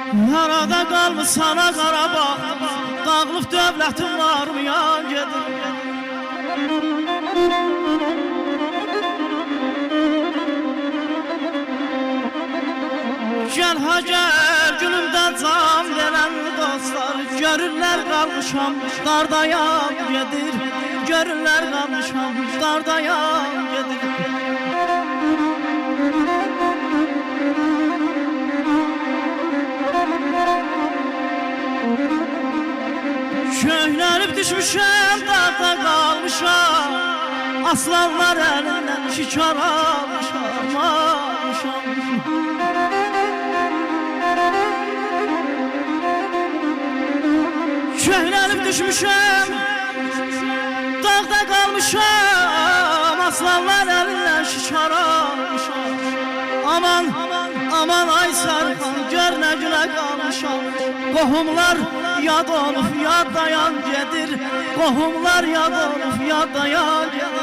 Nerede kalmış sana Qarabağ, dağlıq dövlətin var mı yan gedir? Gel ha gel gülümdən can verən dostlar, görürlər qalmışam dardayam gedir, görürlər qalmışam dardayam gedir. Köhnəlib düşmüşəm, dağda qalmışam, aslanlar əlindən şikar almışam, almışam. Köhnəlib düşmüşəm, dağda qalmışam, aslanlar əlindən şikar almışam. Aman, aman ay Sərxan, gör nə gülə qalmışam. Qohumlar yad olub, yad dayan gedir. Qohumlar yad olub, yad dayan gedir.